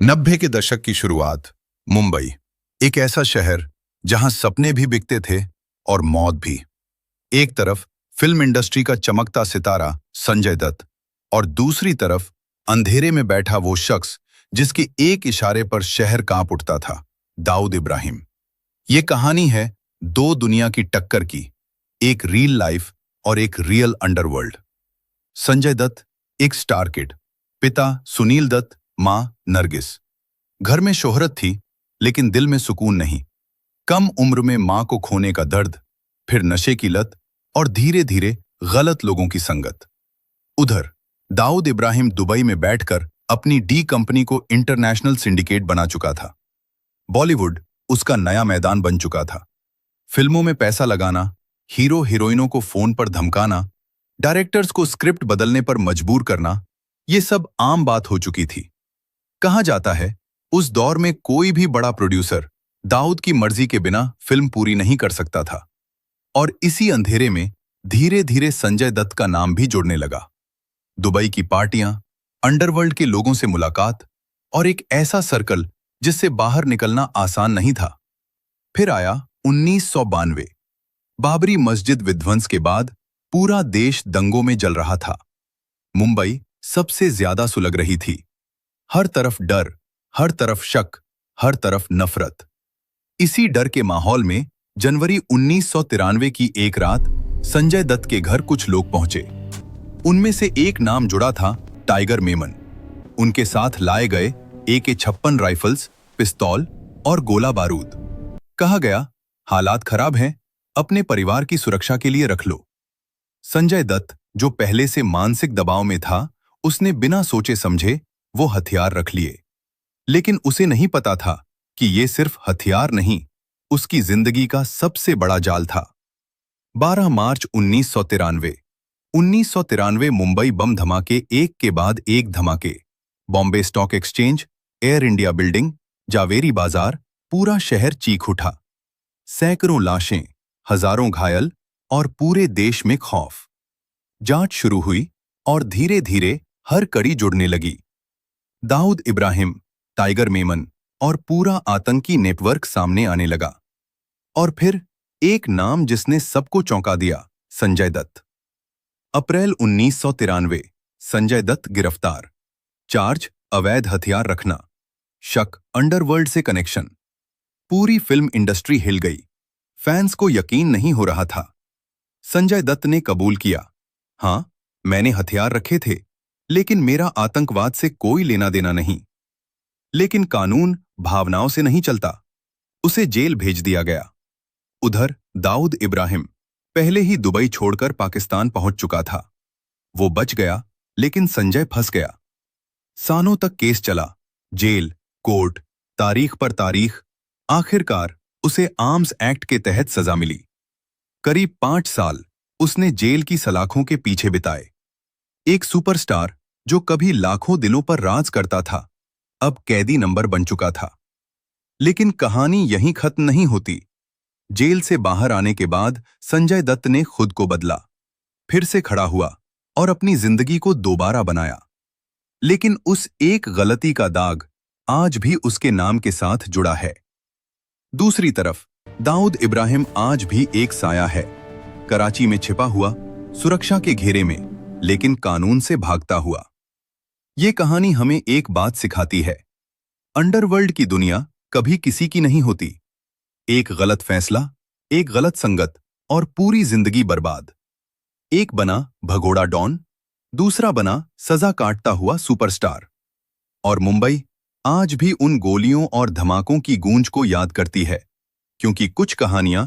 90 के दशक की शुरुआत। मुंबई, एक ऐसा शहर जहां सपने भी बिकते थे और मौत भी। एक तरफ फिल्म इंडस्ट्री का चमकता सितारा संजय दत्त और दूसरी तरफ अंधेरे में बैठा वो शख्स जिसके एक इशारे पर शहर कांप उठता था, दाऊद इब्राहिम। ये कहानी है दो दुनिया की टक्कर की, एक रियल लाइफ और एक रियल अंडरवर्ल्ड। संजय दत्त एक स्टार किड, पिता सुनील दत्त, मां नरगिस। घर में शोहरत थी लेकिन दिल में सुकून नहीं। कम उम्र में मां को खोने का दर्द, फिर नशे की लत और धीरे धीरे गलत लोगों की संगत। उधर दाऊद इब्राहिम दुबई में बैठकर अपनी डी कंपनी को इंटरनेशनल सिंडिकेट बना चुका था। बॉलीवुड उसका नया मैदान बन चुका था। फिल्मों में पैसा लगाना, हीरो हीरोइनों को फोन पर धमकाना, डायरेक्टर्स को स्क्रिप्ट बदलने पर मजबूर करना, ये सब आम बात हो चुकी थी। कहा जाता है उस दौर में कोई भी बड़ा प्रोड्यूसर दाऊद की मर्जी के बिना फिल्म पूरी नहीं कर सकता था। और इसी अंधेरे में धीरे धीरे संजय दत्त का नाम भी जुड़ने लगा। दुबई की पार्टियां, अंडरवर्ल्ड के लोगों से मुलाकात और एक ऐसा सर्कल जिससे बाहर निकलना आसान नहीं था। फिर आया 1992। बाबरी मस्जिद विध्वंस के बाद पूरा देश दंगों में जल रहा था। मुंबई सबसे ज्यादा सुलग रही थी। हर तरफ डर, हर तरफ शक, हर तरफ नफरत। इसी डर के माहौल में जनवरी 1993 की एक रात संजय दत्त के घर कुछ लोग पहुंचे। उनमें से एक नाम जुड़ा था टाइगर मेमन। उनके साथ लाए गए AK-56 राइफल्स, पिस्तौल और गोला बारूद। कहा गया, हालात खराब हैं, अपने परिवार की सुरक्षा के लिए रख लो। संजय दत्त, जो पहले से मानसिक दबाव में था, उसने बिना सोचे समझे वो हथियार रख लिए। लेकिन उसे नहीं पता था कि ये सिर्फ हथियार नहीं, उसकी जिंदगी का सबसे बड़ा जाल था। 12 मार्च 1993। 1993 मुंबई बम धमाके, एक के बाद एक धमाके। Bombay stock exchange, Air India building, Zaveri Bazaar, पूरा शहर चीख उठा। सैकड़ों लाशें, हजारों घायल और पूरे देश में खौफ। जांच शुरू हुई और धीरे धीरे हर कड़ी जुड़ने लगी। दाऊद इब्राहिम, टाइगर मेमन और पूरा आतंकी नेटवर्क सामने आने लगा। और फिर एक नाम जिसने सबको चौंका दिया, संजय दत्त। अप्रैल 1993। संजय दत्त गिरफ्तार। चार्ज, अवैध हथियार रखना। शक, अंडरवर्ल्ड से कनेक्शन। पूरी फिल्म इंडस्ट्री हिल गई। फैंस को यकीन नहीं हो रहा था। संजय दत्त ने कबूल किया, हां, मैंने हथियार रखे थे, लेकिन मेरा आतंकवाद से कोई लेना देना नहीं। लेकिन कानून भावनाओं से नहीं चलता। उसे जेल भेज दिया गया। उधर दाऊद इब्राहिम पहले ही दुबई छोड़कर पाकिस्तान पहुंच चुका था। वो बच गया, लेकिन संजय फंस गया। सालों तक केस चला, जेल, कोर्ट, तारीख पर तारीख। आखिरकार उसे आर्म्स एक्ट के तहत सजा मिली। करीब 5 साल उसने जेल की सलाखों के पीछे बिताए। एक सुपरस्टार जो कभी लाखों दिलों पर राज करता था, अब कैदी नंबर बन चुका था। लेकिन कहानी यहीं खत्म नहीं होती। जेल से बाहर आने के बाद संजय दत्त ने खुद को बदला, फिर से खड़ा हुआ और अपनी जिंदगी को दोबारा बनाया। लेकिन उस एक गलती का दाग आज भी उसके नाम के साथ जुड़ा है। दूसरी तरफ दाऊद इब्राहिम आज भी एक साया है, कराची में छिपा हुआ, सुरक्षा के घेरे में, लेकिन कानून से भागता हुआ। ये कहानी हमें एक बात सिखाती है, अंडरवर्ल्ड की दुनिया कभी किसी की नहीं होती। एक गलत फैसला, एक गलत संगत और पूरी जिंदगी बर्बाद। एक बना भगोड़ा डॉन, दूसरा बना सजा काटता हुआ सुपरस्टार। और मुंबई आज भी उन गोलियों और धमाकों की गूंज को याद करती है, क्योंकि कुछ कहानियां